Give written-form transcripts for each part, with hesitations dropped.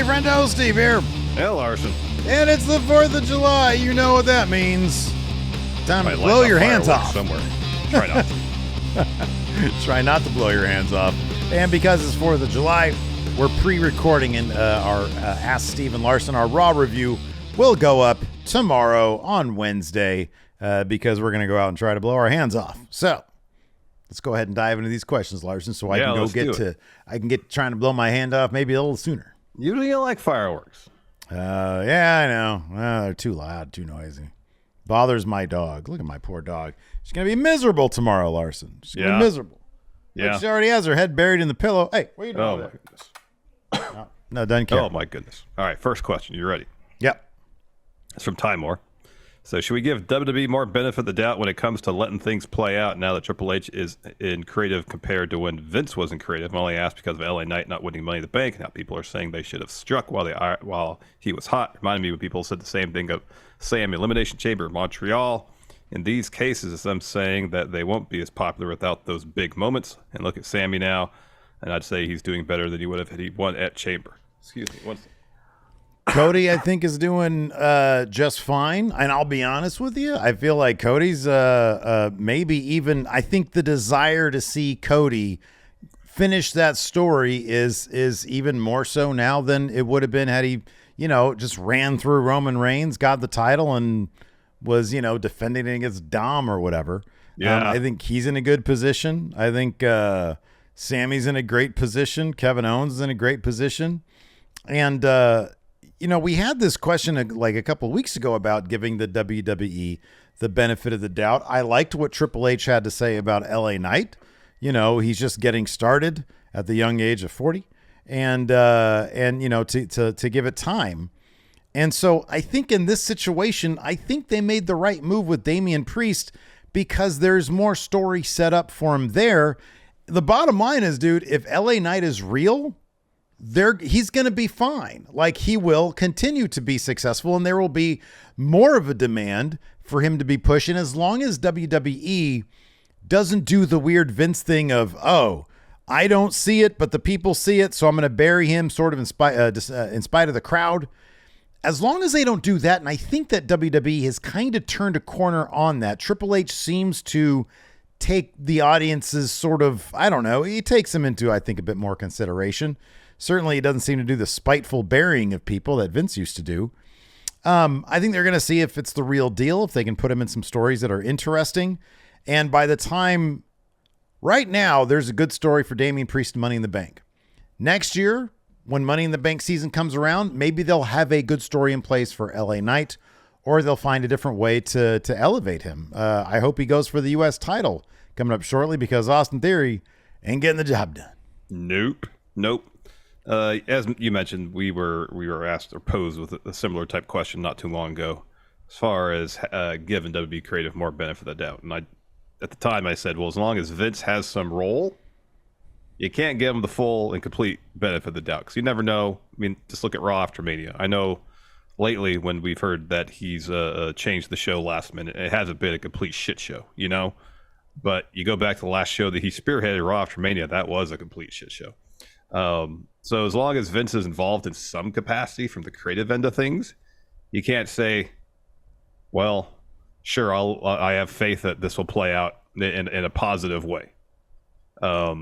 Friendo, Steve here. Hey, Larson. And it's the 4th of July. You know what that means. Time to blow your hands off. Somewhere. Try not to. Try not to blow your hands off. And because it's 4th of July, we're pre-recording in our Ask Steve and Larson. Our Raw review will go up tomorrow on Wednesday because we're going to go out and try to blow our hands off. So let's go ahead and dive into these questions, Larson, so I can get trying to blow my hand off maybe a little sooner. You don't like fireworks. Yeah, I know. They're too loud, too noisy. Bothers my dog. Look at my poor dog. She's going to be miserable tomorrow, Larson. She's going to be miserable. Yeah. Like she already has her head buried in the pillow. Hey, what are you doing? Oh, my goodness. No, doesn't care. Oh, my goodness. All right, first question. You ready? Yep. It's from Timor. So should we give WWE more benefit of the doubt when it comes to letting things play out now that Triple H is in creative compared to when Vince was in creative? I'm only asked because of LA Knight not winning Money in the Bank. Now people are saying they should have struck while he was hot. Reminded me when people said the same thing of Sam Elimination Chamber, Montreal. In these cases, I'm saying that they won't be as popular without those big moments. And look at Sammy now, and I'd say he's doing better than he would have had he won at Chamber. Excuse me. One second. Cody, I think, is doing just fine. And I'll be honest with you, I feel like Cody's maybe even, I think the desire to see Cody finish that story is even more so now than it would have been had he, just ran through Roman Reigns, got the title, and was, defending it against Dom or whatever. Yeah. I think he's in a good position. I think Sammy's in a great position. Kevin Owens is in a great position. And, we had this question like a couple of weeks ago about giving the WWE the benefit of the doubt. I liked what Triple H had to say about LA Knight. He's just getting started at the young age of 40 and to give it time. And so I think in this situation, I think they made the right move with Damian Priest because there's more story set up for him there. The bottom line is, dude, if LA Knight is real, he's going to be fine. Like, he will continue to be successful, and there will be more of a demand for him to be pushing as long as WWE doesn't do the weird Vince thing of, oh, I don't see it, but the people see it, so I'm going to bury him sort of in spite of the crowd. As long as they don't do that, and I think that WWE has kind of turned a corner on that. Triple H seems to take the audience's sort of, I don't know, he takes them into, I think, a bit more consideration. Certainly, he doesn't seem to do the spiteful burying of people that Vince used to do. I think they're going to see if it's the real deal, if they can put him in some stories that are interesting. And by the time, right now, there's a good story for Damian Priest and Money in the Bank. Next year, when Money in the Bank season comes around, maybe they'll have a good story in place for LA Knight, or they'll find a different way to elevate him. I hope he goes for the U.S. title coming up shortly because Austin Theory ain't getting the job done. Nope. As you mentioned, we were asked or posed with a similar type question not too long ago, as far as giving WWE creative more benefit of the doubt. And at the time, I said, well, as long as Vince has some role, you can't give him the full and complete benefit of the doubt because you never know. I mean, just look at Raw after Mania. I know lately when we've heard that he's changed the show last minute, it hasn't been a complete shit show, But you go back to the last show that he spearheaded, Raw after Mania, that was a complete shit show. So as long as Vince is involved in some capacity from the creative end of things, you can't say, well, sure, I have faith that this will play out in a positive way. As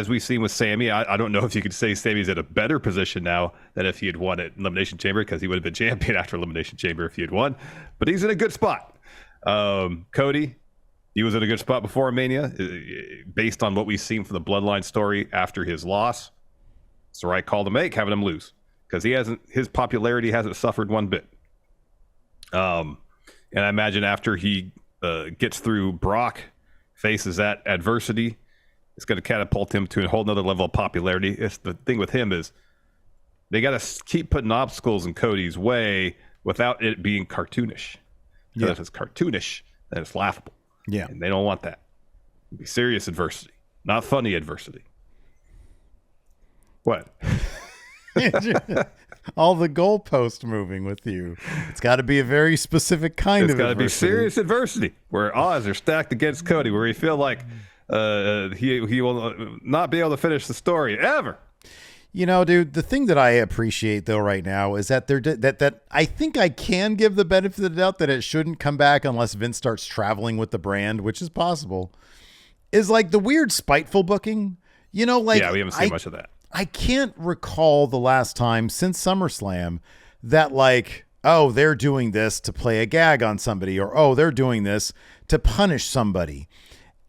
we've seen with Sammy, I don't know if you could say Sammy's in a better position now than if he had won at Elimination Chamber, because he would have been champion after Elimination Chamber if he had won, but he's in a good spot. Cody, he was in a good spot before Mania, based on what we've seen from the Bloodline story after his loss. It's the right call to make, having him lose, because his popularity hasn't suffered one bit. And I imagine after he gets through Brock, faces that adversity, it's going to catapult him to a whole nother level of popularity. The thing with him is they got to keep putting obstacles in Cody's way without it being cartoonish. Because if it's cartoonish, then it's laughable. Yeah. And they don't want that. It'd be serious adversity, not funny adversity. What? All the goalpost moving with you. It's got to be a very specific kind of adversity. It's got to be serious adversity where odds are stacked against Cody, where you feel like he will not be able to finish the story ever. Dude, the thing that I appreciate though right now is that that I think I can give the benefit of the doubt that it shouldn't come back unless Vince starts traveling with the brand, which is possible. Is like the weird spiteful booking. Like Yeah, we haven't seen much of that. I can't recall the last time since SummerSlam that like, oh, they're doing this to play a gag on somebody, or oh, they're doing this to punish somebody.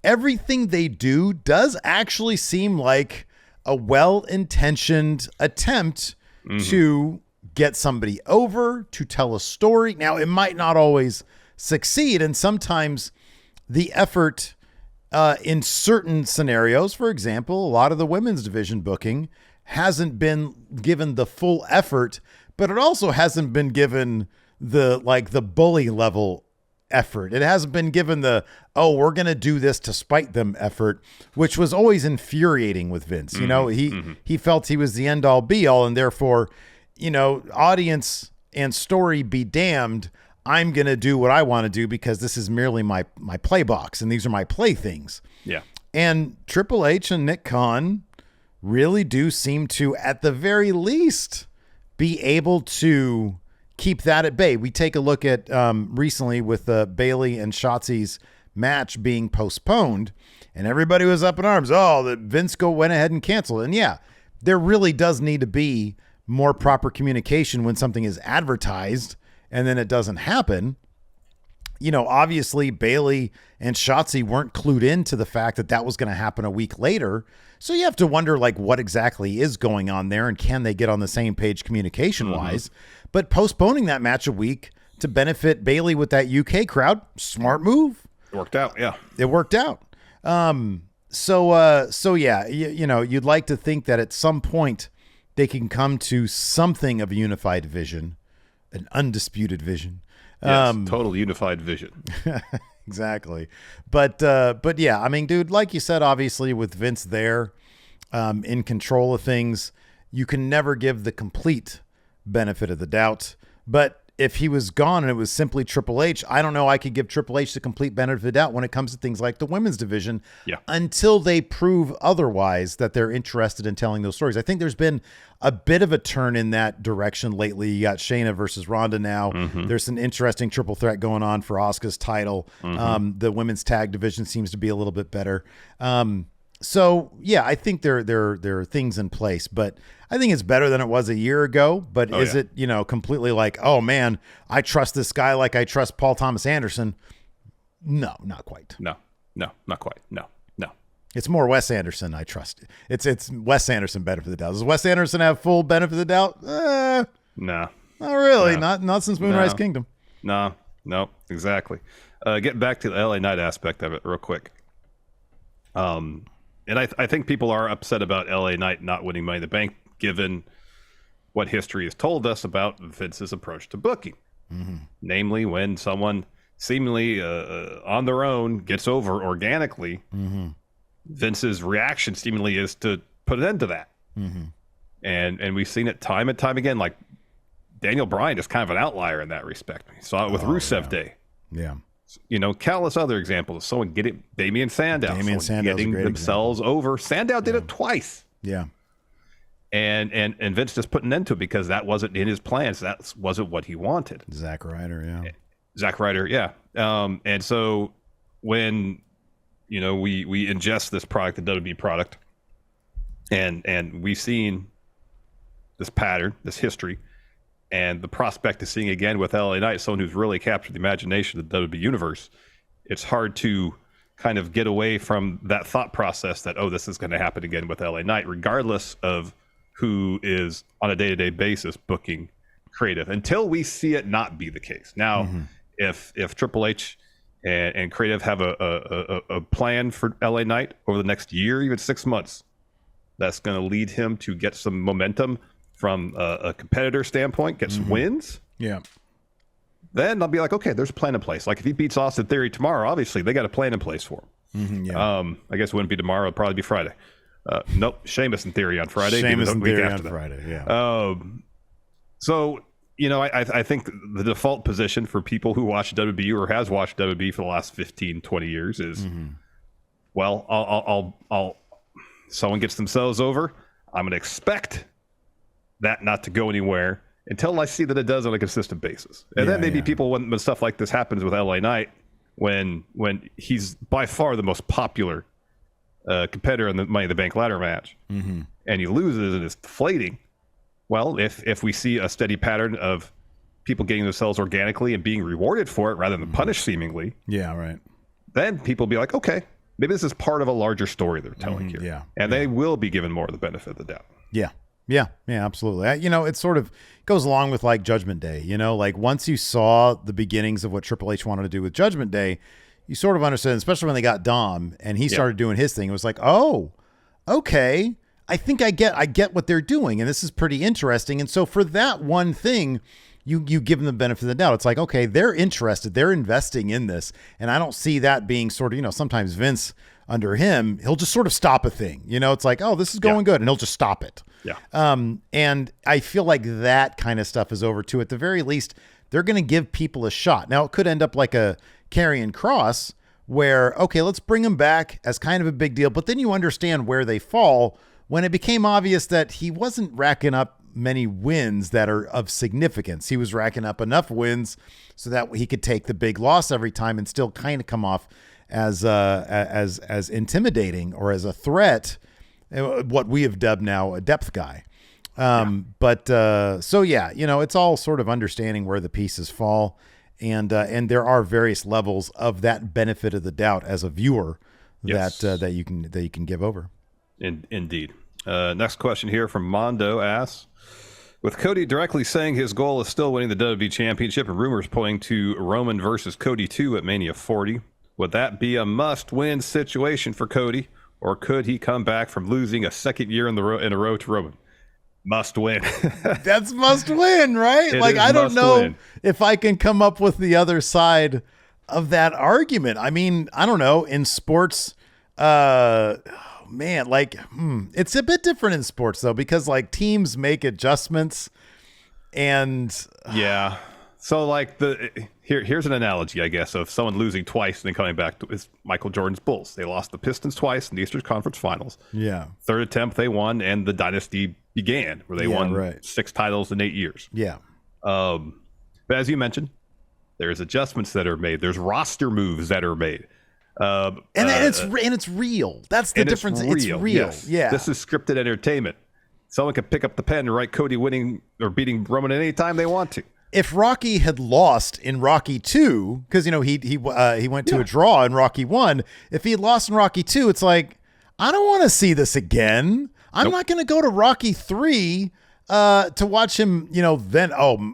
Everything they do does actually seem like a well-intentioned attempt to get somebody over, to tell a story. Now, it might not always succeed, and sometimes the effort in certain scenarios, for example, a lot of the women's division booking hasn't been given the full effort, but it also hasn't been given the bully level effort. It hasn't been given the, oh, we're going to do this to spite them effort, which was always infuriating with Vince. He felt he was the end all be all, and therefore, audience and story be damned. I'm going to do what I want to do because this is merely my play box and these are my playthings. Yeah. And Triple H and Nick Khan really do seem to, at the very least, be able to keep that at bay. We take a look at recently with Bayley and Shotzi's match being postponed, and everybody was up in arms. Oh, that Vince went ahead and canceled. And yeah, there really does need to be more proper communication when something is advertised and then it doesn't happen. Obviously Bayley and Shotzi weren't clued into the fact that was going to happen a week later. So you have to wonder like what exactly is going on there and can they get on the same page communication wise, but postponing that match a week to benefit Bayley with that UK crowd, smart move. It worked out. Yeah. It worked out. So yeah, you'd like to think that at some point they can come to something of a unified vision, an undisputed vision. Yes, total unified vision. Exactly. But yeah, I mean, dude, like you said, obviously with Vince there, in control of things, you can never give the complete benefit of the doubt. But if he was gone and it was simply Triple H, I don't know. I could give Triple H the complete benefit of the doubt when it comes to things like the women's division, until they prove otherwise that they're interested in telling those stories. I think there's been a bit of a turn in that direction lately. You got Shayna versus Ronda now. There's an interesting triple threat going on for Asuka's title. The women's tag division seems to be a little bit better. So yeah, I think there are things in place, but I think it's better than it was a year ago. But is it, completely like, oh man, I trust this guy like I trust Paul Thomas Anderson? No, not quite. No, not quite. No. It's more Wes Anderson I trust. It's Wes Anderson benefit of the doubt. Does Wes Anderson have full benefit of the doubt? No. Not really. No. Not since Moonrise Kingdom. No, exactly. Getting back to the LA Knight aspect of it real quick. And I think people are upset about LA Knight not winning Money in the Bank, given what history has told us about Vince's approach to booking. Namely, when someone seemingly on their own gets over organically, Vince's reaction seemingly is to put an end to that. And we've seen it time and time again. Like Daniel Bryan is kind of an outlier in that respect. We saw it with Rusev Day. Yeah. Countless other examples of someone getting Damian Sandow getting themselves over. Sandow did it twice. Yeah. And Vince just put an end to it because that wasn't in his plans. That wasn't what he wanted. Zack Ryder, yeah. And so when we ingest this product, the WWE product, and we've seen this pattern, this history, and the prospect of seeing again with LA Knight, someone who's really captured the imagination of the WWE universe, it's hard to kind of get away from that thought process that, oh, this is going to happen again with LA Knight, regardless of who is on a day-to-day basis booking creative, until we see it not be the case. Now, if Triple H and creative have a plan for LA Knight over the next year, even 6 months, that's going to lead him to get some momentum from a competitor standpoint, get some wins. Yeah. Then I'll be like, okay, there's a plan in place. Like if he beats Austin Theory tomorrow, obviously they got a plan in place for him. I guess it wouldn't be tomorrow. It'll probably be Friday. Nope. Sheamus in Theory on Friday. Sheamus in Theory on Friday. Yeah. So, I think the default position for people who watch WWE or has watched WWE for the last 15, 20 years is, well, I'll someone gets themselves over. I'm going to expect that not to go anywhere until I see that it does on a consistent basis. And then maybe people, when stuff like this happens with LA Knight, when he's by far the most popular competitor in the Money in the Bank ladder match, and he loses and is deflating. Well, if we see a steady pattern of people getting themselves organically and being rewarded for it rather than punished seemingly, then people will be like, okay, maybe this is part of a larger story they're telling here. And they will be given more of the benefit of the doubt. Yeah, absolutely. It sort of goes along with like Judgment Day, like once you saw the beginnings of what Triple H wanted to do with Judgment Day, you sort of understood, especially when they got Dom and he started doing his thing. It was like, oh, okay, I think I get what they're doing. And this is pretty interesting. And so for that one thing, you give them the benefit of the doubt. It's like, okay, they're interested, they're investing in this. And I don't see that being sort of, sometimes Vince under him, he'll just sort of stop a thing. It's like, oh, this is going good. And he'll just stop it. And I feel like that kind of stuff is over too. At the very least, they're going to give people a shot. Now it could end up like a Karrion Kross where, okay, let's bring him back as kind of a big deal. But then you understand where they fall when it became obvious that he wasn't racking up many wins that are of significance. He was racking up enough wins so that he could take the big loss every time and still kind of come off as intimidating or as a threat, what we have dubbed now a depth guy. It's all sort of understanding where the pieces fall, and there are various levels of that benefit of the doubt as a viewer that you can give over. Indeed. Next question here from Mondo asks, with Cody directly saying his goal is still winning the WWE Championship and rumors pointing to Roman versus Cody 2 at Mania 40, would that be a must-win situation for Cody, or could he come back from losing a second year in a row to Roman? Must win. That's must win, right? I don't know if I can come up with the other side of that argument. I mean, I don't know. In sports, it's a bit different in sports though, because like teams make adjustments and so like here's an analogy, I guess, of someone losing twice and then coming back to is Michael Jordan's Bulls. They lost the Pistons twice in the Eastern Conference Finals. Third attempt they won, and the dynasty began where they won 6 titles in 8 years. But as you mentioned, there's adjustments that are made. There's roster moves that are made. And it's real. That's the difference. It's real. Yes. Yeah. This is scripted entertainment. Someone can pick up the pen and write Cody winning or beating Roman at any time they want to. If Rocky had lost in Rocky 2, because he went to a draw in Rocky 1, if he had lost in Rocky 2, it's like, I don't want to see this again. I'm not going to go to Rocky 3 to watch him, then,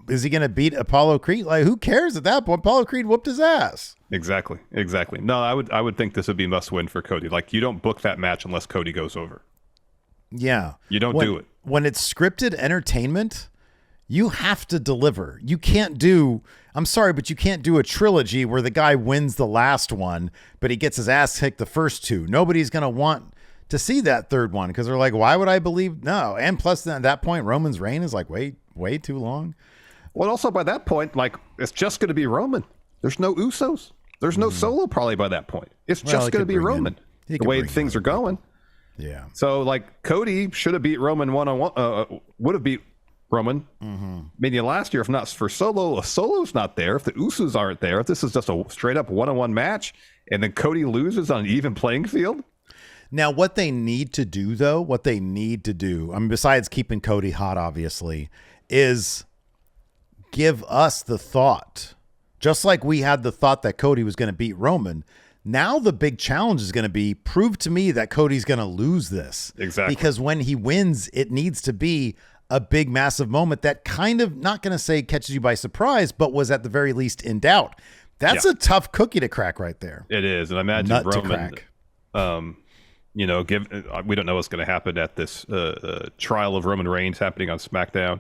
is he going to beat Apollo Creed? Like, who cares at that point? Apollo Creed whooped his ass. Exactly. No, I would think this would be must win for Cody. Like, you don't book that match unless Cody goes over. Yeah. You don't do it. When it's scripted entertainment, you have to deliver. You can't do, I'm sorry, but you can't do a trilogy where the guy wins the last one, but he gets his ass kicked the first 2. Nobody's going to want to see that third one because they're like, why would I believe? No. And plus at that point, Roman's reign is like way too long. Well, also by that point, like it's just going to be Roman. There's no Usos. There's no Solo probably by that point. It's just going to be Roman. The way things are going. Yeah. So like Cody should have beat Roman one-on-one, would have beat Roman Mania last year if not for Solo. If Solo's not there, if the Usos aren't there, if this is just a straight up one-on-one match and then Cody loses on an even playing field. Now, what they need to do, though, I mean, besides keeping Cody hot, obviously, is give us the thought. Just like we had the thought that Cody was going to beat Roman, now the big challenge is going to be prove to me that Cody's going to lose this. Exactly. Because when he wins, it needs to be a big, massive moment that kind of, not going to say catches you by surprise, but was at the very least in doubt. That's a tough cookie to crack right there. It is. And I imagine Roman, we don't know what's going to happen at this trial of Roman Reigns happening on SmackDown.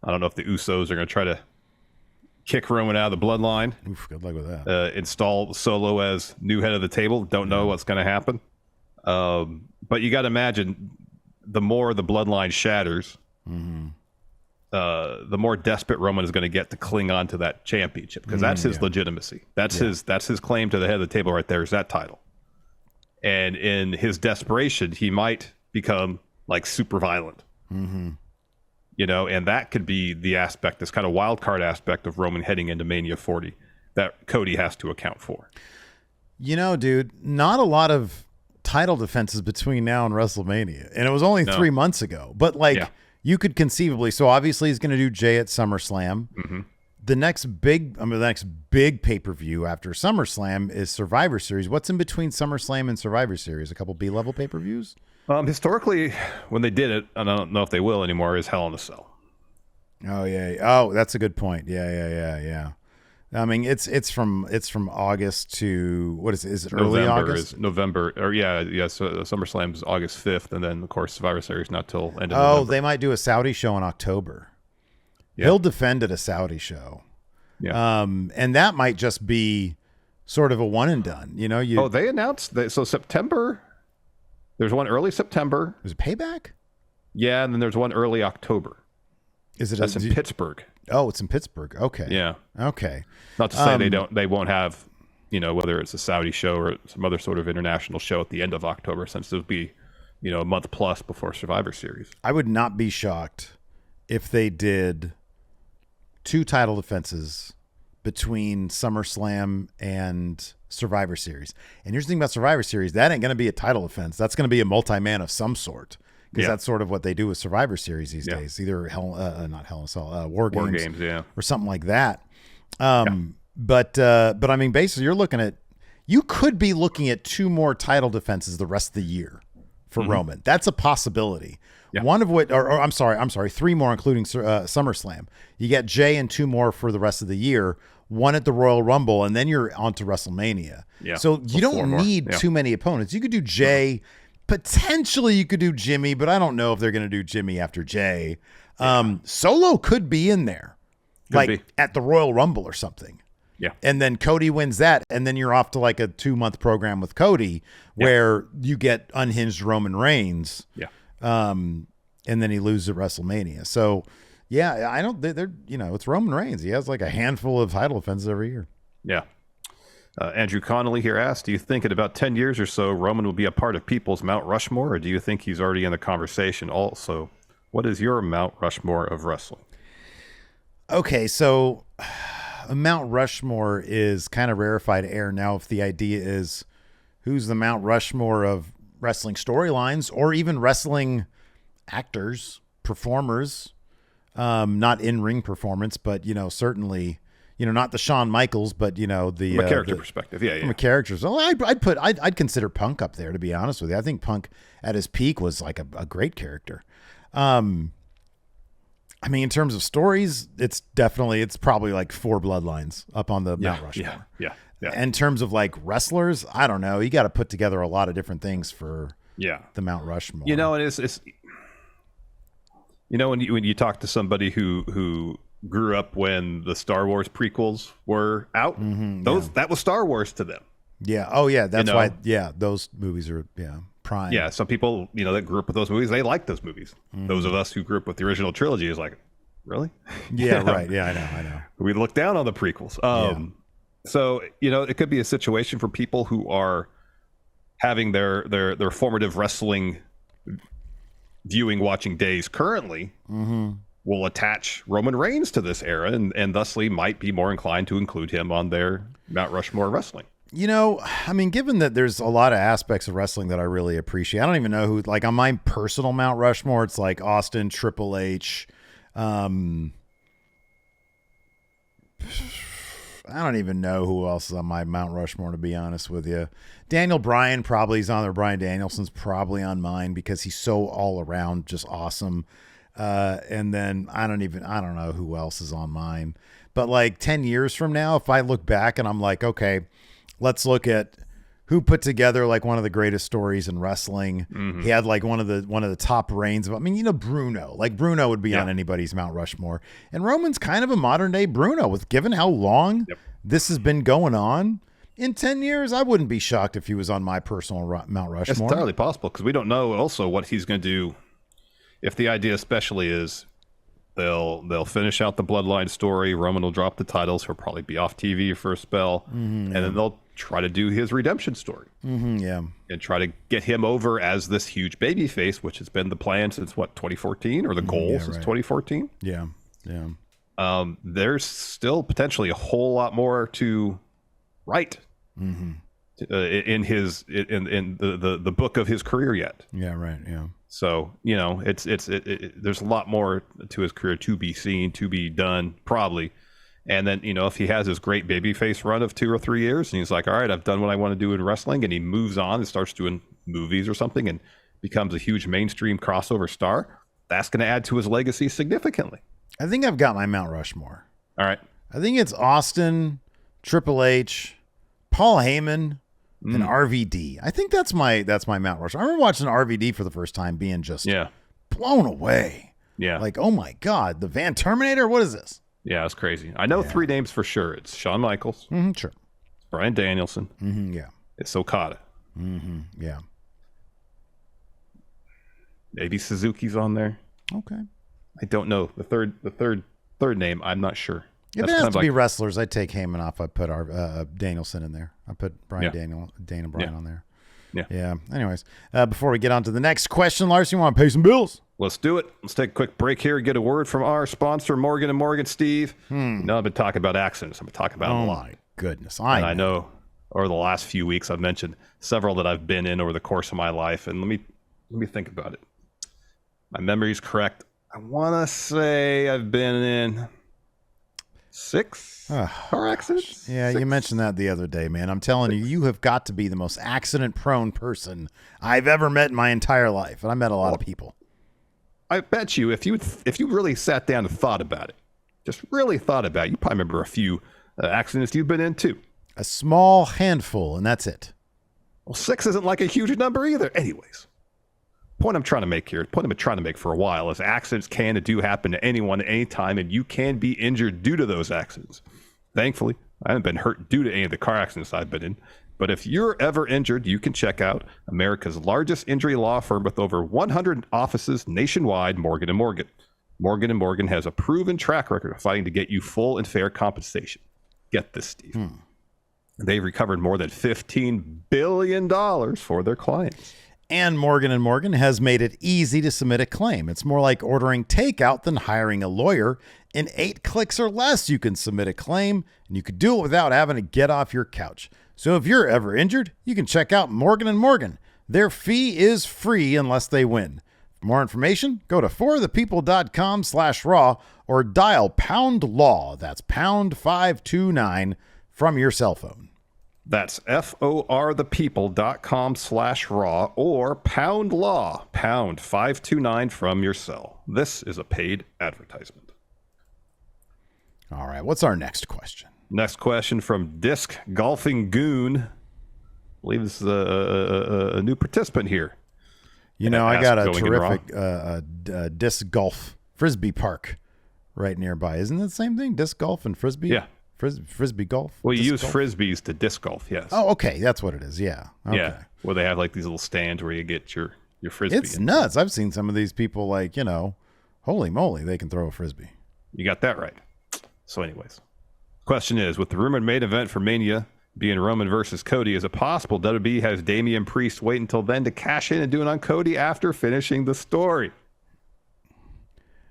I don't know if the Usos are going to try to kick Roman out of the bloodline. Oof, good luck with that. Install Solo as new head of the table. Don't know what's going to happen. But you got to imagine the more the bloodline shatters, the more desperate Roman is going to get to cling on to that championship because that's his legitimacy. That's his claim to the head of the table right there is that title. And in his desperation, he might become like super violent. Mm-hmm. You know, and that could be the aspect, this kind of wild card aspect of Roman heading into Mania 40 that Cody has to account for. You know, dude, not a lot of title defenses between now and WrestleMania. And it was only 3 months ago. But, like, you could conceivably. So, obviously, he's going to do Jay at SummerSlam. Mm-hmm. The next big pay-per-view after SummerSlam is Survivor Series. What's in between SummerSlam and Survivor Series? A couple B-level pay-per-views? Historically, when they did it, and I don't know if they will anymore, is Hell in a Cell. Oh, yeah. Oh, that's a good point. Yeah. I mean, it's from August to, what is it? Is it early August? Is November, or so SummerSlam is August 5th, and then, of course, Survivor Series not till end of November. They might do a Saudi show in October. Yeah. He'll defend at a Saudi show. Yeah. And that might just be sort of a one and done. You know, they announced that. So September, there's one early September. Is it Payback? Yeah, and then there's one early October. That's in Pittsburgh. Oh, it's in Pittsburgh. Okay. Yeah. Okay. Not to say they won't have, you know, whether it's a Saudi show or some other sort of international show at the end of October, since it'll be, you know, a month plus before Survivor Series. I would not be shocked if they did 2 title defenses between SummerSlam and Survivor Series. And here's the thing about Survivor Series, that ain't going to be a title defense. That's going to be a multi-man of some sort. Because that's sort of what they do with Survivor Series these days. Either not Hell in a Cell, War Games, or something like that. But I mean, basically, you could be looking at 2 more title defenses the rest of the year for Roman. That's a possibility. Yeah. One of which, or I'm sorry, 3 more, including SummerSlam. You get Jay and 2 more for the rest of the year. 1 at the Royal Rumble, and then you're on to WrestleMania. Yeah. So you don't need too many opponents. You could do Jay. Potentially you could do Jimmy, but I don't know if they're going to do Jimmy after Jay. Solo could be in there, at the Royal Rumble or something. Yeah. And then Cody wins that, and then you're off to like a 2-month program with Cody where you get unhinged Roman Reigns. Yeah. And then he loses at WrestleMania. So, yeah, I don't, they're, you know, it's Roman Reigns. He has like a handful of title defenses every year. Yeah. Andrew Connolly here asked, do you think in about 10 years or so, Roman will be a part of people's Mount Rushmore, or do you think he's already in the conversation? Also, what is your Mount Rushmore of wrestling? Okay, so Mount Rushmore is kind of rarefied air now. If the idea is who's the Mount Rushmore of wrestling storylines or even wrestling actors, performers, not in-ring performance, but, you know, certainly... You know, not the Shawn Michaels, but you know from a character perspective, from a character. So I'd consider Punk up there, to be honest with you. I think Punk at his peak was like a great character. I mean, in terms of stories, it's probably like 4 bloodlines up on the Mount Rushmore. Yeah. In terms of like wrestlers, I don't know. You got to put together a lot of different things for the Mount Rushmore. You know, it's you know when you talk to somebody who grew up when the Star Wars prequels were out. That was Star Wars to them. Yeah. Oh yeah. That's why. Yeah. Those movies are prime. Yeah. Some people, you know, that grew up with those movies, they like those movies. Those of us who grew up with the original trilogy is like, really? Yeah. Right. Yeah. I know. We look down on the prequels. So, you know, it could be a situation for people who are having their formative wrestling watching days currently. Will attach Roman Reigns to this era and thusly might be more inclined to include him on their Mount Rushmore wrestling. You know, I mean, given that there's a lot of aspects of wrestling that I really appreciate, I don't even know who, like on my personal Mount Rushmore, it's like Austin, Triple H. I don't even know who else is on my Mount Rushmore, to be honest with you. Daniel Bryan probably is on there. Bryan Danielson's probably on mine because he's so all around just awesome. And then I don't know who else is on mine, but like 10 years from now, if I look back and I'm like, okay, let's look at who put together like one of the greatest stories in wrestling. He had like one of the top reigns of, I mean, you know, Bruno would be on anybody's Mount Rushmore, and Roman's kind of a modern day Bruno with given how long this has been going on. In 10 years, I wouldn't be shocked if he was on my personal Mount Rushmore. It's entirely possible because we don't know also what he's going to do. If the idea especially is they'll finish out the bloodline story, Roman will drop the titles, he'll probably be off TV for a spell, and then they'll try to do his redemption story. Yeah. And try to get him over as this huge baby face, which has been the plan since 2014, or the goal since 2014. Yeah. There's still potentially a whole lot more to write in the book of his career yet. Yeah. Right. Yeah. So, there's a lot more to his career to be seen, to be done, probably. And then, if he has his great babyface run of 2 or 3 years and he's like, all right, I've done what I want to do in wrestling, and he moves on and starts doing movies or something and becomes a huge mainstream crossover star, that's going to add to his legacy significantly. I think I've got my Mount Rushmore. All right. I think it's Austin, Triple H, Paul Heyman, and RVD. I think that's my Mount Rushmore. I remember watching RVD for the first time being just blown away. Yeah. Like, oh my God, the Van Terminator? What is this? Yeah, it's crazy. I know 3 names for sure. It's Shawn Michaels. Sure. Bryan Danielson. Yeah. It's Okada. Yeah. Maybe Suzuki's on there. Okay. I don't know. The third name, I'm not sure. If it has to be wrestlers, I'd take Heyman off. I'd put Danielson in there. I'd put Daniel Bryan on there. Yeah. Anyways, before we get on to the next question, Larson, you want to pay some bills? Let's do it. Let's take a quick break here and get a word from our sponsor, Morgan & Morgan. Steve. I've been talking about accidents. I've been talking about them a lot. Oh, my goodness. I know over the last few weeks, I've mentioned several that I've been in over the course of my life. And let me think about it. My memory's correct. I want to say I've been in 6 car accidents. Yeah, 6? You mentioned that the other day, man. I'm telling you, you have got to be the most accident-prone person I've ever met in my entire life. And I met a lot of people. I bet you, if you really sat down and thought about it, just really thought about it, you probably remember a few accidents you've been in too. A small handful, and that's it. Well, 6 isn't like a huge number either. Anyways, point I'm trying to make for a while is accidents can and do happen to anyone at any time, and you can be injured due to those accidents. Thankfully, I haven't been hurt due to any of the car accidents I've been in. But if you're ever injured, you can check out America's largest injury law firm with over 100 offices nationwide, Morgan & Morgan. Morgan & Morgan has a proven track record of fighting to get you full and fair compensation. Get this, Steve. They've recovered more than $15 billion for their clients. And Morgan & Morgan has made it easy to submit a claim. It's more like ordering takeout than hiring a lawyer. In 8 clicks or less, you can submit a claim, and you could do it without having to get off your couch. So if you're ever injured, you can check out Morgan & Morgan. Their fee is free unless they win. For more information, go to forthepeople.com/raw or dial #law. That's #529 from your cell phone. That's forthepeople.com/raw or #law, #529 from your cell. This is a paid advertisement. All right, what's our next question? Next question from Disc Golfing Goon. I believe this is a new participant here. I got a terrific disc golf frisbee park right nearby. Isn't it the same thing? Disc golf and frisbee? Yeah. Frisbee golf? Well, you use frisbees to disc golf, yes. Oh, okay. That's what it is. Yeah. Okay. Yeah. Where they have like these little stands where you get your frisbee. It's nuts. I've seen some of these people holy moly, they can throw a frisbee. You got that right. So anyways. Question is, with the rumored main event for Mania being Roman versus Cody, is it possible WWE has Damian Priest wait until then to cash in and do it on Cody after finishing the story?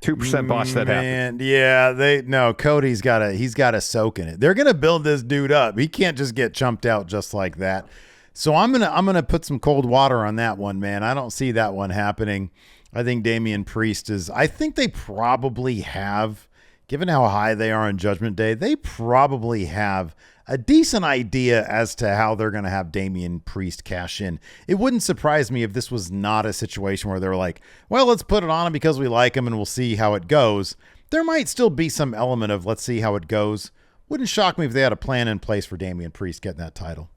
2% botch that happened. Yeah, Cody's he's got to soak in it. They're gonna build this dude up. He can't just get chumped out just like that. So I'm gonna put some cold water on that one, man. I don't see that one happening. I think Damian Priest I think they probably have, given how high they are on Judgment Day, they probably have a decent idea as to how they're going to have Damian Priest cash in. It wouldn't surprise me if this was not a situation where they're like, well, let's put it on him because we like him and we'll see how it goes. There might still be some element of let's see how it goes. Wouldn't shock me if they had a plan in place for Damian Priest getting that title.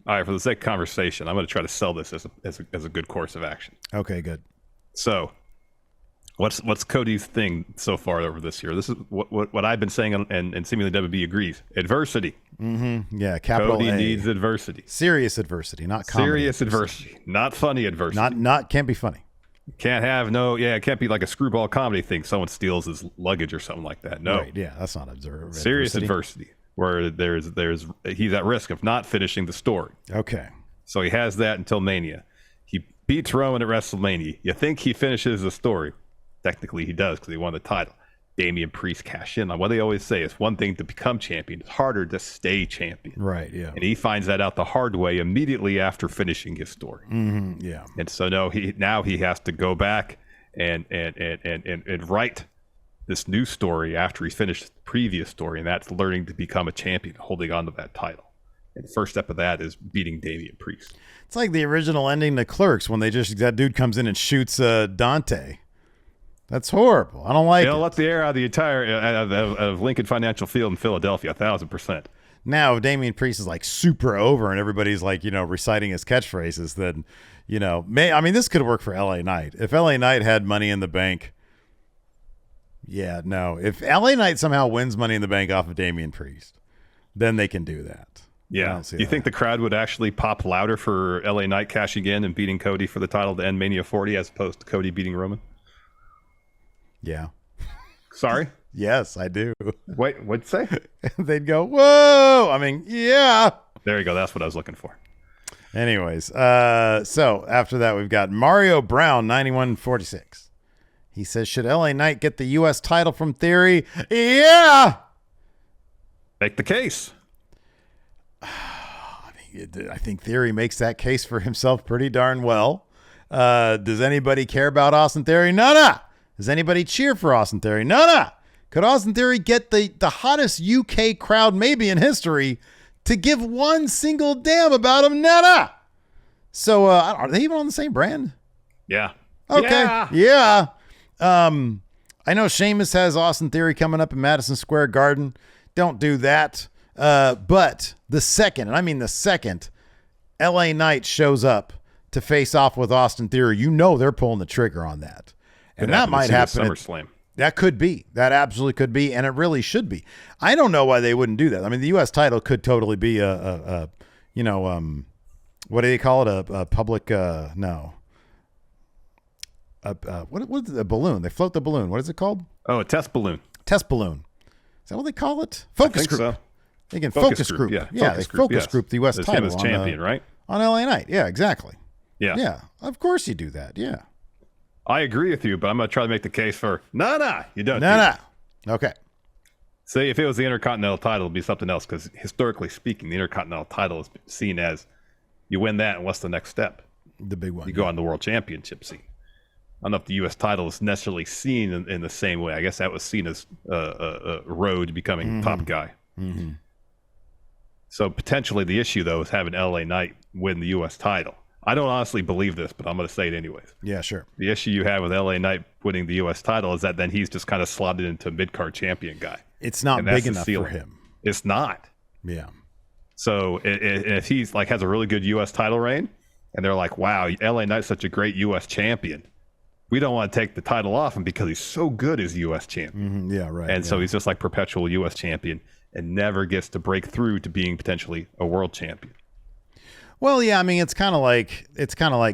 All right, for the sake of conversation, I'm going to try to sell this as a good course of action. Okay, good. So, what's Cody's thing so far over this year? This is what I've been saying, and seemingly WWE agrees. Adversity. Mm-hmm. Yeah, capital Cody A. needs adversity. Serious adversity, not comedy. Serious adversity, not funny adversity. Not can't be funny. It can't be like a screwball comedy thing. Someone steals his luggage or something like that. No. Right, yeah, that's not adversity. Serious adversity. where he's at risk of not finishing the story. Okay. So he has that until Mania. He beats Roman at WrestleMania. You think he finishes the story. Technically, he does because he won the title. Damian Priest cash in on what they always say. It's one thing to become champion. It's harder to stay champion. Right, yeah. And he finds that out the hard way immediately after finishing his story. Mm-hmm, yeah. And so now he has to go back and write this new story after he finished the previous story, and that's learning to become a champion, holding on to that title. And the first step of that is beating Damian Priest. It's like the original ending to Clerks when that dude comes in and shoots Dante. That's horrible. I don't like it. They'll let the air out of the entire of Lincoln Financial Field in Philadelphia, 1,000%. Now, if Damian Priest is like super over and everybody's like, reciting his catchphrases, then, this could work for LA Knight. If LA Knight had Money in the Bank, if LA Knight somehow wins Money in the Bank off of Damian Priest, then they can do that. Yeah. Do you think the crowd would actually pop louder for LA Knight cashing in and beating Cody for the title to end Mania 40 as opposed to Cody beating Roman? Yeah. Sorry? Yes, I do. Wait, what'd you say? They'd go, whoa! Yeah. There you go. That's what I was looking for. Anyways, so after that, we've got Mario Brown, 9146. He says, should LA Knight get the U.S. title from Theory? Yeah! Make the case. I think Theory makes that case for himself pretty darn well. Does anybody care about Austin Theory? No. Does anybody cheer for Austin Theory? No. Could Austin Theory get the hottest UK crowd maybe in history to give one single damn about him? No. So are they even on the same brand? Yeah. Okay. Yeah. I know Sheamus has Austin Theory coming up in Madison Square Garden. Don't do that. But the second LA Knight shows up to face off with Austin Theory, they're pulling the trigger on that. And that might happen at SummerSlam. That could be. That absolutely could be, and it really should be. I don't know why they wouldn't do that. I mean, the U.S. title could totally be what do they call it? A public no. What is it? A balloon? They float the balloon. What is it called? Oh, a test balloon. Test balloon. Is that what they call it? Focus group. So. They can focus group. Yeah, they focus group the U.S. title as champion, right? On LA Knight. Yeah, exactly. Yeah. Yeah, of course you do that. Yeah. I agree with you, but I'm going to try to make the case for, you don't. No. Okay. Say if it was the Intercontinental title, it'd be something else, because historically speaking, the Intercontinental title is seen as you win that, and what's the next step? The big one. You go on the World Championship scene. I don't know if the U.S. title is necessarily seen in the same way. I guess that was seen as a road to becoming top guy. Mm-hmm. So potentially the issue, though, is having LA Knight win the U.S. title. I don't honestly believe this, but I'm going to say it anyways. Yeah, sure. The issue you have with LA Knight winning the U.S. title is that then he's just kind of slotted into a mid-card champion guy. It's not big enough for him. It's not. Yeah. So if he's like has a really good U.S. title reign, and they're like, wow, LA Knight's such a great U.S. champion, we don't want to take the title off him because he's so good as U.S. champion. Mm-hmm. Yeah, right. And so he's just like perpetual U.S. champion and never gets to break through to being potentially a world champion. Well, yeah, I mean, it's kind of like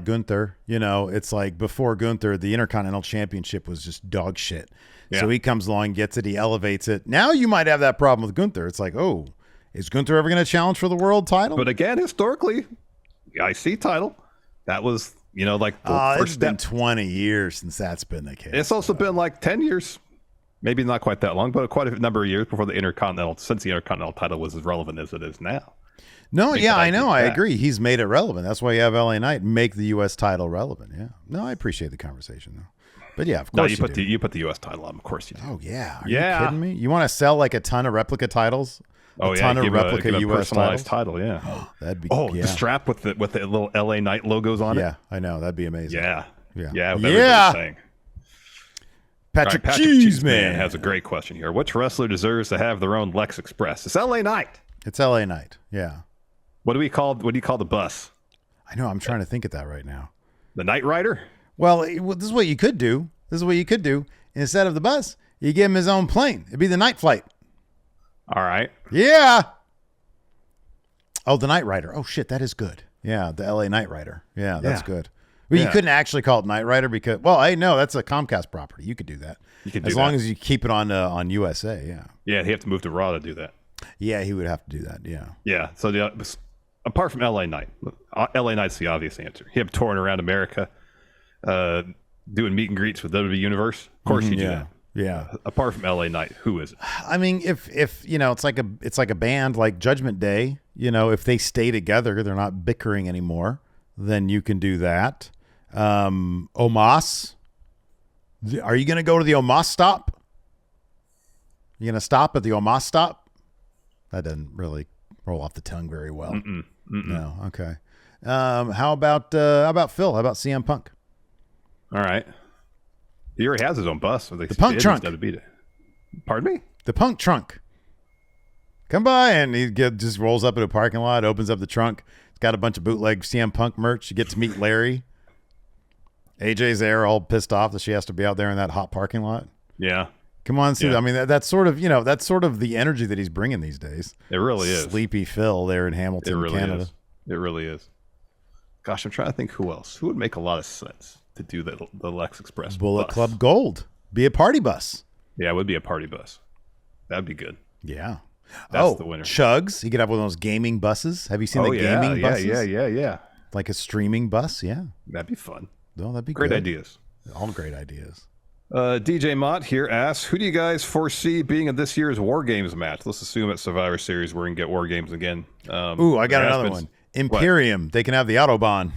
Gunther, it's like before Gunther, the Intercontinental Championship was just dog shit. Yeah. So he comes along, gets it, he elevates it. Now you might have that problem with Gunther. It's like, oh, is Gunther ever going to challenge for the world title? But again, historically, the IC title, that was, like the first it's been 20 years since that's been the case. It's also been like 10 years, maybe not quite that long, but quite a number of years before the Intercontinental title was as relevant as it is now. No, yeah, I know. I agree. He's made it relevant. That's why you have LA Knight make the U.S. title relevant. Yeah. No, I appreciate the conversation, though. But yeah, of course you put the U.S. title on. Of course you do. Oh, yeah. Are you kidding me? You want to sell like a ton of replica titles? A ton of replica U.S. titles? Title, yeah. That'd be the strap with the little LA Knight logos on it? Yeah, I know. That'd be amazing. Yeah. Yeah. Saying. Patrick Cheeseman has a great question here. Which wrestler deserves to have their own Lex Express? It's LA Knight. It's LA Knight. Yeah. What do you call the bus? I know. I'm trying to think of that right now. The Knight Rider? Well, this is what you could do. Instead of the bus, you give him his own plane. It'd be the Night Flight. All right. Yeah. Oh, the Knight Rider. Oh, shit. That is good. Yeah. The LA Knight Rider. Yeah. That's good. Well, you couldn't actually call it Knight Rider because, no, that's a Comcast property. You could do that. You could as long as you keep it on USA. Yeah. Yeah. You have to move to Raw to do that. Yeah, he would have to do that. Yeah. Yeah. So apart from LA Knight, LA Knight's the obvious answer. Him touring around America, doing meet and greets with WWE Universe. Of course you do that. Yeah. Apart from LA Knight, who is it? I mean, if it's like a band like Judgment Day, if they stay together, they're not bickering anymore, then you can do that. Omos. Are you going to go to the Omos stop? You going to stop at the Omos stop? That doesn't really roll off the tongue very well. No. Okay. How about Phil? How about CM Punk? All right. He already has his own bus. So the Punk Trunk. Pardon me? The Punk Trunk. Come by, and he just rolls up at a parking lot, opens up the trunk. It's got a bunch of bootleg CM Punk merch. You get to meet Larry. AJ's there, all pissed off that she has to be out there in that hot parking lot. Yeah. Come on, see. Yeah. I mean, that's sort of the energy that he's bringing these days. It really is. Sleepy Phil there in Hamilton, Canada. It really is. Gosh, I'm trying to think who else. Who would make a lot of sense to do the Lex Express Bullet bus. Club Gold. Be a party bus. Yeah, it would be a party bus. That'd be good. Yeah. That's the winner. Chugs. He could have one of those gaming buses. Have you seen the gaming buses? Yeah. Like a streaming bus. Yeah. That'd be fun. No, that'd be great good. ideas. All great ideas. DJ Mott here asks, who do you guys foresee being in this year's War Games match? Let's assume at Survivor Series we're going to get War Games again. I got another one. Imperium. What? They can have the Autobahn.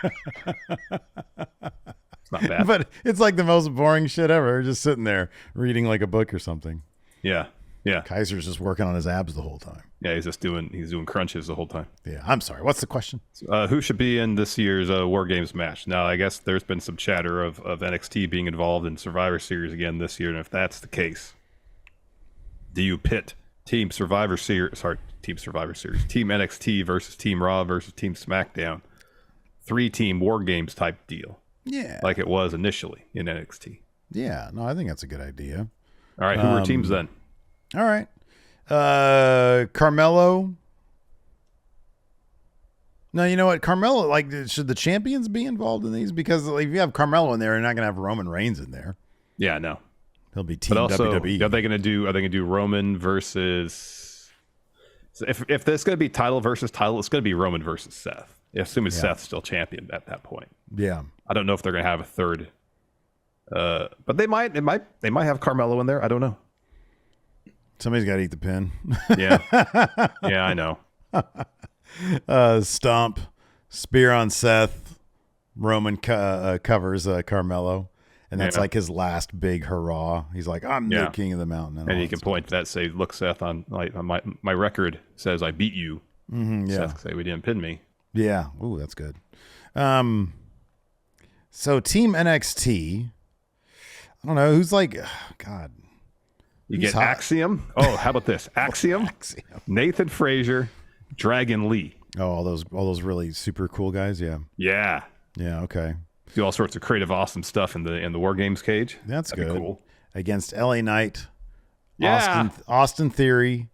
It's not bad. But it's like the most boring shit ever. Just sitting there reading like a book or something. Yeah. Kaiser's just working on his abs the whole time. Yeah, he's doing crunches the whole time. Yeah, I'm sorry. What's the question? Who should be in this year's War Games match? Now, I guess there's been some chatter of NXT being involved in Survivor Series again this year, and if that's the case, do you pit Team NXT versus Team Raw versus Team SmackDown, 3-team War Games type deal? Yeah, like it was initially in NXT. Yeah, no, I think that's a good idea. All right, who are teams then? All right. Carmelo. No, you know what? Carmelo, should the champions be involved in these? Because if you have Carmelo in there, you're not going to have Roman Reigns in there. Yeah, no. He'll be Team WWE. Are they going to do Roman versus... So if there's going to be title versus title, it's going to be Roman versus Seth. Assuming Seth's still champion at that point. Yeah. I don't know if they're going to have a third. But they might have Carmelo in there. I don't know. Somebody's got to eat the pin. Yeah. Yeah, I know. Stomp, spear on Seth. Roman covers Carmelo. And that's like his last big hurrah. He's like, I'm the king of the mountain. And you can point to that, say, look, Seth, on my record says I beat you. Mm-hmm, yeah. Seth can say, we didn't pin me. Yeah. Ooh, that's good. So Team NXT, I don't know who's God. You get hot? Axiom. Oh, how about this? Axiom, Nathan Frazier, Dragon Lee. Oh, all those really super cool guys. Yeah. Yeah. Yeah. Okay. Do all sorts of creative, awesome stuff in the War Games cage. That'd good. Be cool. Against LA Knight. Yeah. Austin Theory.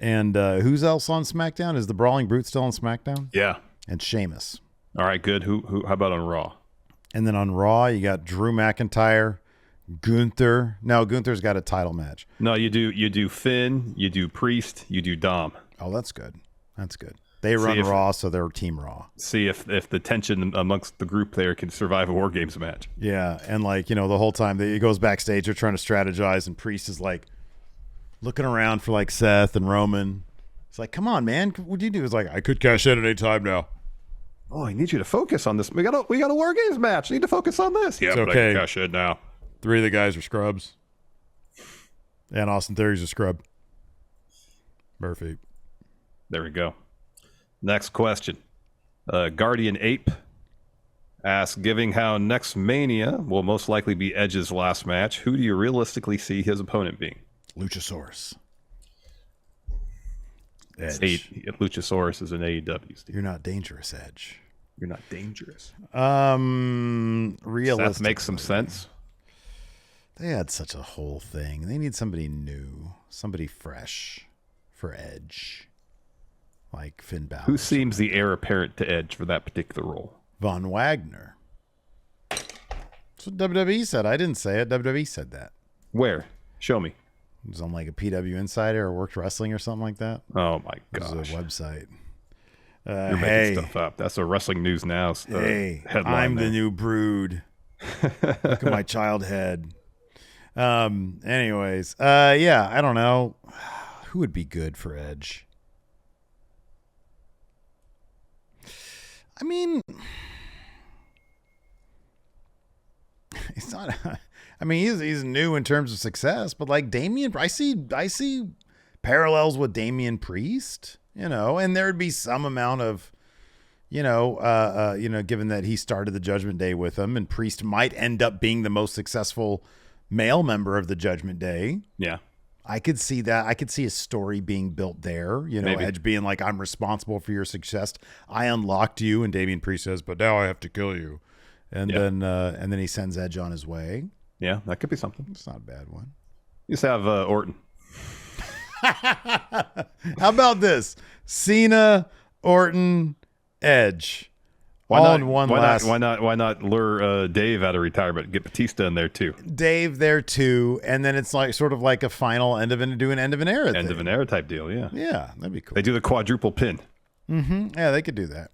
And who's else on SmackDown? Is the Brawling Brute still on SmackDown? Yeah. And Sheamus. All right, good. Who? How about on Raw? And then on Raw, you got Drew McIntyre, Gunther. No, Gunther's got a title match. No, you do Finn, you do Priest, you do Dom. Oh, that's good. That's good. They run Raw, so they're Team Raw. See if the tension amongst the group there can survive a War Games match. Yeah, and the whole time he goes backstage, they're trying to strategize, and Priest is looking around for Seth and Roman. It's like, come on, man, what'd you do? It's like, I could cash in at any time now. Oh, I need you to focus on this. We got a War Games match. I need to focus on this. Yeah, but okay. I can cash in now. 3 of the guys are scrubs, and Austin Theory's a scrub. Perfect. There we go. Next question. Guardian Ape asks, given how next Mania will most likely be Edge's last match, who do you realistically see his opponent being? Luchasaurus. Edge. Luchasaurus is an AEW. Steve. You're not dangerous, Edge. You're not dangerous. Realistically. Seth makes some sense. They had such a whole thing. They need somebody new, somebody fresh for Edge. Like Finn Balor. Who seems the heir apparent to Edge for that particular role? Von Wagner. That's what WWE said. I didn't say it. WWE said that. Where? Show me. It was on like a PW Insider or Worked Wrestling or something like that. Oh my It was gosh. a website. You're making stuff up. That's a Wrestling News Now headline. I'm there. the new brood. Look at my child head. Anyways, yeah, I don't know. Who would be good for Edge? I mean, he's not. I mean, he's new in terms of success, but like Damian, I see parallels with Damian Priest, you know, and there would be some amount of, given that he started the Judgment Day with him, and Priest might end up being the most successful male member of the Judgment Day. Yeah. I could see that. I could see a story being built there. You know, Maybe. Edge being like, I'm responsible for your success. I unlocked you. And Damian Priest says, but now I have to kill you. And then he sends Edge on his way. Yeah, that could be something. It's not a bad one. You just have Orton. How about this? Cena, Orton, Edge. Why not lure Dave out of retirement? Get Batista in there too. Dave there too, and then it's like sort of like a final end of an era. End of an era type deal, yeah. Yeah, that'd be cool. They do the quadruple pin. Mm-hmm. Yeah, they could do that.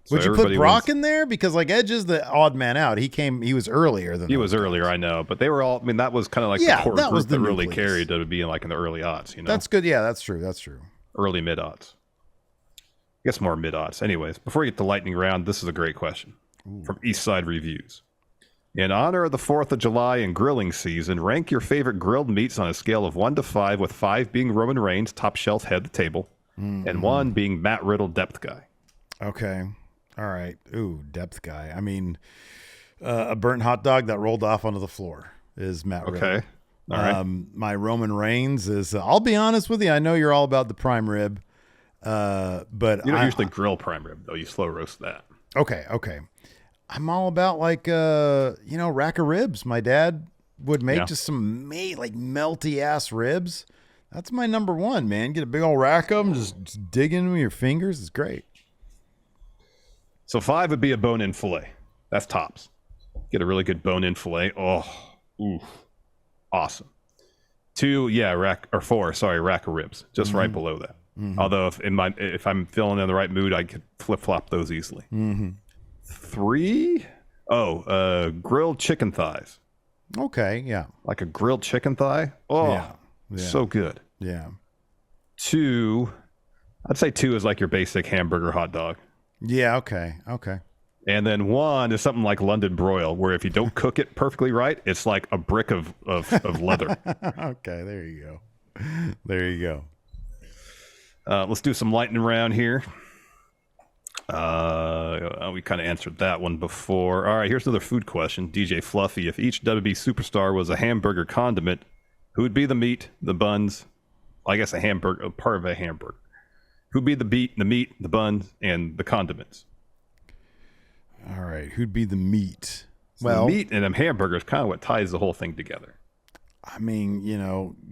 So would you put Brock wins. in there? Because like Edge is the odd man out. He was earlier than he was earlier, I know, but they were all. I mean, that was kind of like the core group that really carried to be like in the early odds. You know, that's good. Yeah, that's true. Early mid odds. I guess more mid odds. Anyways, before we get to lightning round, this is a great question from Eastside Reviews. In honor of the 4th of July and grilling season, rank your favorite grilled meats on a scale of 1 to 5, with 5 being Roman Reigns, top shelf, head of the table, and 1 being Matt Riddle, depth guy. Okay. All right. Ooh, depth guy. I mean, a burnt hot dog that rolled off onto the floor is Matt Riddle. Okay. All right. My Roman Reigns is, I'll be honest with you, I know you're all about the prime rib, but you don't usually grill prime rib, though. You slow roast that. Okay. I'm all about like rack of ribs. My dad would make just some melty ass ribs. That's my number one, man. Get a big old rack of them, just dig into your fingers. It's great. So 5 would be a bone-in fillet. That's tops. Get a really good bone-in fillet. Oh, ooh, awesome. 2, rack of ribs, just right below that. Mm-hmm. Although if I'm feeling in the right mood, I could flip-flop those easily. Mm-hmm. 3, grilled chicken thighs. Okay, yeah. Like a grilled chicken thigh. Oh, yeah. So good. Yeah. 2, I'd say 2 is like your basic hamburger hot dog. Yeah, okay. And then 1 is something like London broil, where if you don't cook it perfectly right, it's like a brick of leather. Okay, there you go. Let's do some lightning round here. We kind of answered that one before. All right, here's another food question. DJ Fluffy, if each WWE superstar was a hamburger condiment, who would be the meat, the buns? I guess a hamburger, part of a hamburger. Who'd be the meat, the buns, and the condiments? All right, who'd be the meat? So the meat and a hamburger is kind of what ties the whole thing together. I mean,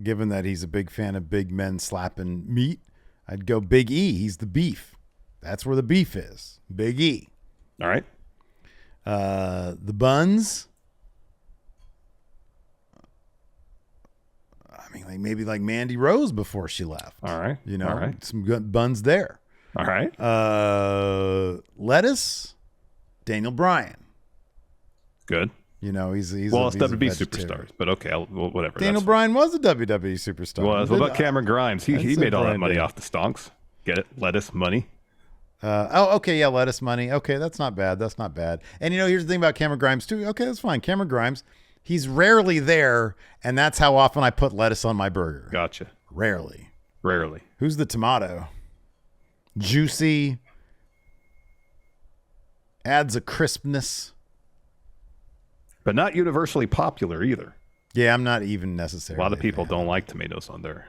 given that he's a big fan of big men slapping meat, I'd go Big E. He's the beef. That's where the beef is. Big E. All right. The buns. I mean, maybe like Mandy Rose before she left. All right. All right. Some good buns there. All right. Lettuce. Daniel Bryan. Good. He's it's WWE superstars, but okay, whatever. Daniel Bryan was a WWE superstar. What about Cameron Grimes? He made all that money off the stonks. Get it? Lettuce money. Okay, yeah, lettuce money. Okay, that's not bad. And here's the thing about Cameron Grimes too. Okay, that's fine. Cameron Grimes, he's rarely there, and that's how often I put lettuce on my burger. Gotcha. Rarely. Who's the tomato? Juicy. Adds a crispness. But not universally popular either. Yeah, I'm not even necessarily. A lot of people don't like tomatoes on their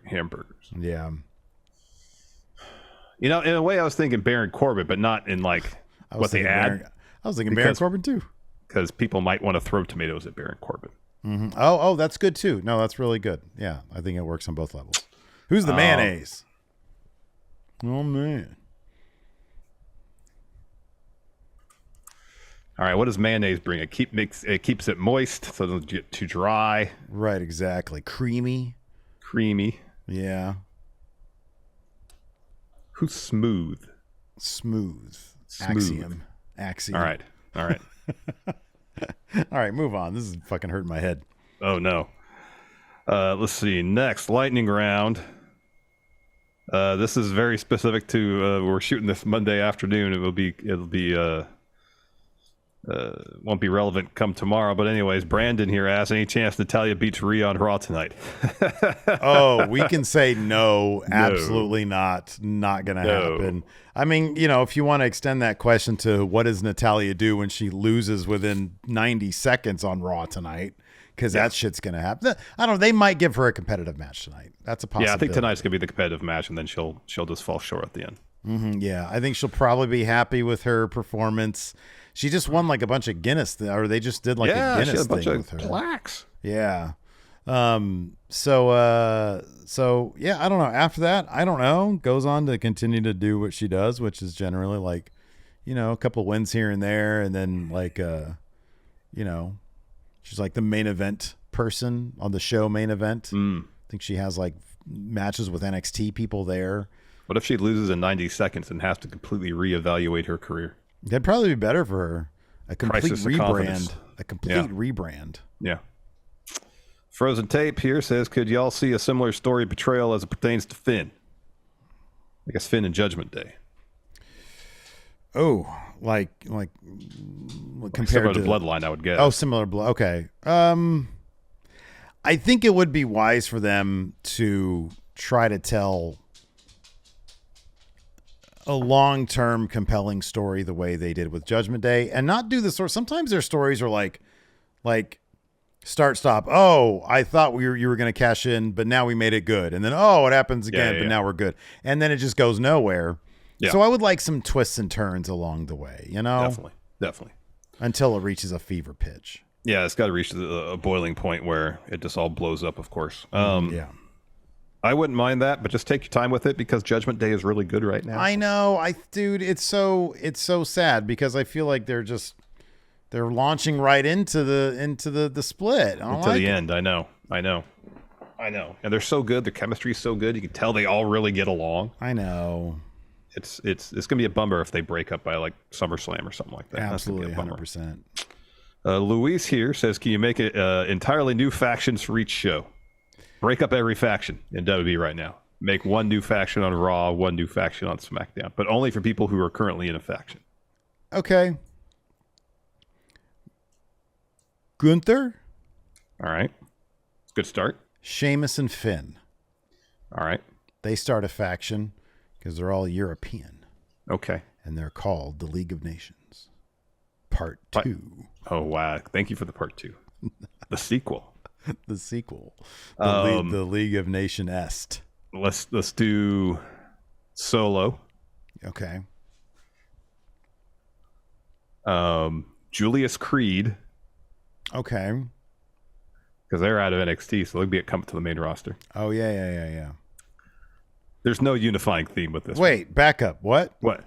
hamburgers. Yeah. In a way, I was thinking Baron Corbin, but not in like what they add. I was thinking Baron Corbin too. Because people might want to throw tomatoes at Baron Corbin. Mm-hmm. Oh, that's good too. No, that's really good. Yeah, I think it works on both levels. Who's the mayonnaise? Oh, man. All right, what does mayonnaise bring? It keeps it moist so it doesn't get too dry. Right, exactly. Creamy. creamy. Yeah. Who's smooth? Smooth. Smooth. Axiom. All right. All right, move on. This is fucking hurting my head. Oh, no. Let's see. Next, lightning round. This is very specific to we're shooting this Monday afternoon. It'll be won't be relevant come tomorrow. But anyways, Brandon here asks, any chance Natalya beats Rhea on Raw tonight? Oh, we can say no, absolutely not. Not gonna happen. I mean, if you want to extend that question to what does Natalya do when she loses within 90 seconds on Raw tonight, because that shit's gonna happen. I don't know, they might give her a competitive match tonight. That's a possibility. Yeah, I think tonight's gonna be the competitive match, and then she'll just fall short at the end. Yeah, I think she'll probably be happy with her performance. She just won like a bunch of Guinness, or they just did like a Guinness she had a bunch thing of with her. plaques. Yeah. So yeah, I don't know. After that, I don't know. Goes on to continue to do what she does, which is generally like, a couple wins here and there, and then like, she's like the main event person on the show. Main event. I think she has like matches with NXT people there. What if she loses in 90 seconds and has to completely reevaluate her career? That'd probably be better for her. A complete rebrand. A complete rebrand. Yeah. Frozen Tape here says, could y'all see a similar story portrayal as it pertains to Finn? I guess Finn and Judgment Day. Oh, like compared similar to Bloodline, I would guess. Oh, similar blood. Okay. I think it would be wise for them to try to tell a long-term compelling story the way they did with Judgment Day, and not do the sort. Sometimes their stories are like start stop. Oh, I thought you were going to cash in, but now we made it good, and then it happens again, but now we're good, and then it just goes nowhere. Yeah. So I would like some twists and turns along the way, Definitely. Until it reaches a fever pitch. Yeah, it's got to reach a boiling point where it just all blows up. Of course. Yeah. I wouldn't mind that, but just take your time with it because Judgment Day is really good right now. I know. Dude, it's so sad because I feel like they're launching right into the split. Until the end. I know. And they're so good. Their chemistry is so good. You can tell they all really get along. I know. It's going to be a bummer if they break up by like SummerSlam or something like that. Absolutely, 100%. Luis here says, can you make it entirely new factions for each show? Break up every faction in WWE right now. Make one new faction on Raw, one new faction on SmackDown, but only for people who are currently in a faction. Okay. Gunther. All right. Good start. Sheamus and Finn. All right. They start a faction because they're all European. Okay. And they're called the League of Nations. Part 2. Oh, wow. Thank you for the part 2. The sequel. The sequel. The League of Nation Est. Let's do Solo. Okay. Julius Creed. Okay. Because they're out of NXT, so they'll be coming to the main roster. Oh, yeah. There's no unifying theme with this. Wait, back up. What? What?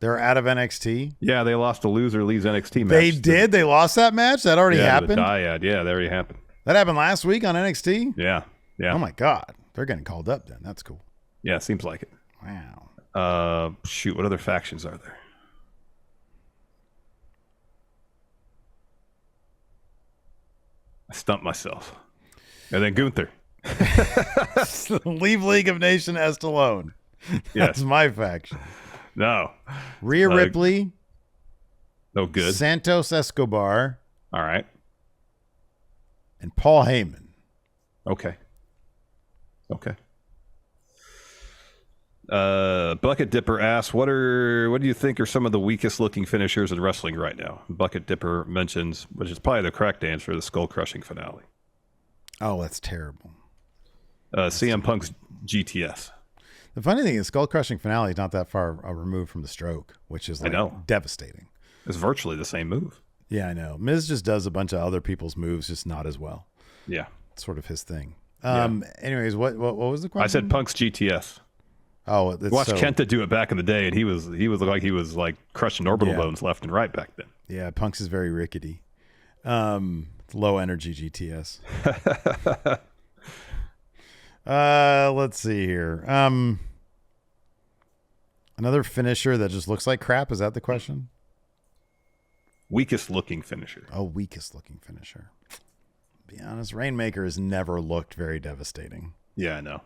They're out of NXT? Yeah, they lost a loser leaves NXT match. They did? They lost that match? That already happened? The dyad. Yeah, that already happened. That happened last week on NXT? Yeah. Oh, my God. They're getting called up then. That's cool. Yeah, seems like it. Wow. Shoot, what other factions are there? I stumped myself. And then Gunther. Leave League of Nation Est alone. That's my faction. No. Rhea Ripley. No good. Santos Escobar. All right. And Paul Heyman. Okay. Bucket Dipper asks, what do you think are some of the weakest looking finishers in wrestling right now? Bucket Dipper mentions, which is probably the correct answer, the skull crushing finale. Oh, that's terrible. CM Punk's GTS. The funny thing is, skull crushing finale is not that far removed from the stroke, which is devastating. It's virtually the same move. Yeah, I know. Miz just does a bunch of other people's moves, just not as well. Yeah, it's sort of his thing. Anyways, what was the question? I said Punk's GTS. Oh, watch Kenta do it back in the day, and he was like crushing orbital bones left and right back then. Yeah, Punk's is very rickety. Low energy GTS. Let's see here. Another finisher that just looks like crap. Is that the question? Weakest looking finisher. Oh, weakest looking finisher. Be honest, Rainmaker has never looked very devastating. Yeah, I know.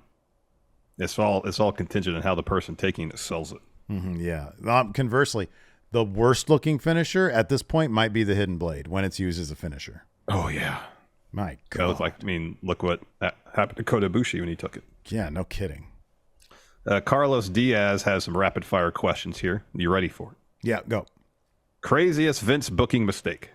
It's all contingent on how the person taking it sells it. Mm-hmm, yeah. Conversely, the worst looking finisher at this point might be the Hidden Blade when it's used as a finisher. Oh yeah. My God. That was like, I mean, look what happened to Kota Ibushi when he took it. Yeah, no kidding. Carlos Diaz has some rapid fire questions here. You ready for it? Yeah, go. Craziest Vince booking mistake.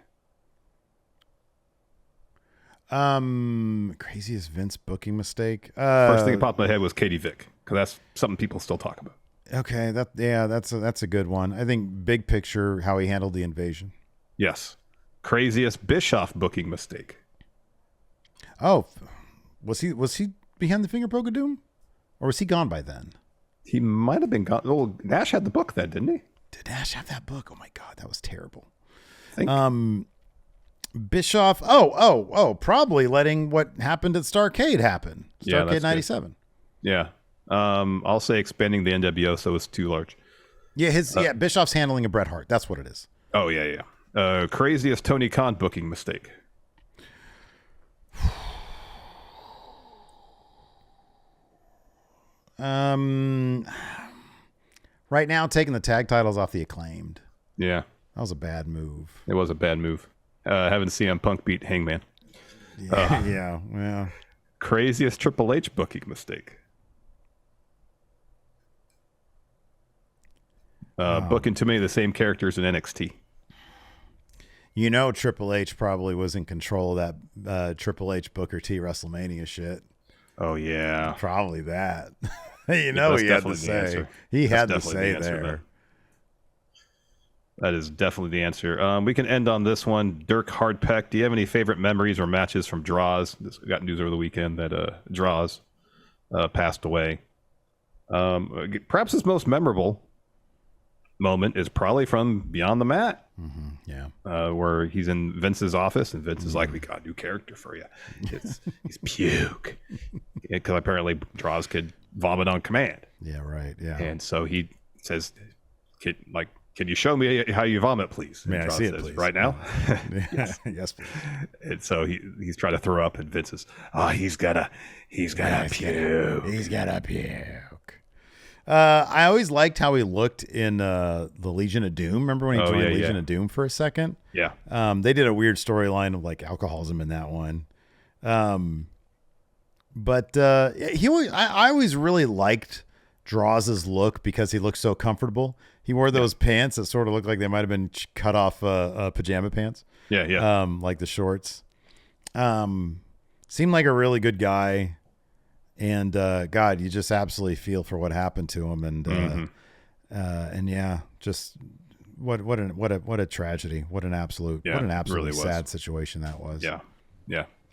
Craziest Vince booking mistake. First thing that popped in my head was Katie Vick, because that's something people still talk about. Okay, that's a good one. I think big picture, how he handled the invasion. Yes. Craziest Bischoff booking mistake. Oh, was he behind the finger poke of doom, or was he gone by then? He might have been gone. Well, Nash had the book then, didn't he? Did Nash have that book? Oh my God, that was terrible. I think. Bischoff. Oh, probably letting what happened at Starrcade happen. Starrcade 97. Yeah. I'll say expanding the NWO so it's too large. Yeah, Bischoff's handling of Bret Hart. That's what it is. Oh yeah. Craziest Tony Khan booking mistake. Right now, taking the tag titles off the Acclaimed. Yeah. That was a bad move. It was a bad move. Having CM Punk beat Hangman. Yeah. Craziest Triple H booking mistake. Booking too many of the same characters in NXT. You know, Triple H probably was in control of that Triple H Booker T WrestleMania shit. Oh yeah, probably that. He had to say. He had to say there. That is definitely the answer. We can end on this one. Dirk Hardpeck, do you have any favorite memories or matches from Draws? We got news over the weekend that Draws passed away. Perhaps his most memorable moment is probably from Beyond the Mat. Mm-hmm, yeah. Where he's in Vince's office and Vince is like, we got a new character for you. He's puke. Because apparently Draws could vomit on command. Yeah, right. Yeah. And so he says, can you show me how you vomit, please? May I see it, please? Right now? Yes. Yes, please. And so he's trying to throw up, and Vince says, he's got a puke. He's got a puke. I always liked how he looked in the Legion of Doom. Remember when he joined Legion of Doom for a second? Yeah. They did a weird storyline of like alcoholism in that one. But I always really liked Draws' look because he looked so comfortable. He wore those pants that sort of looked like they might have been cut off pajama pants. Yeah. Like the shorts. Seemed like a really good guy. And God, you just absolutely feel for what happened to him. And yeah, just what a tragedy. What an absolutely really sad situation that was. Yeah.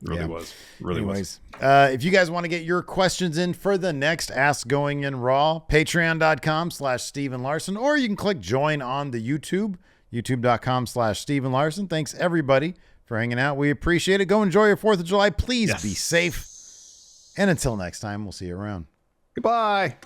Really was. Anyways, if you guys want to get your questions in for the next Ask Going In Raw, patreon.com/Steven Larson, or you can click join on the youtube.com/Steven Larson. Thanks everybody for hanging out. We appreciate it. Go enjoy your 4th of July. Please be safe. And until next time, we'll see you around. Goodbye.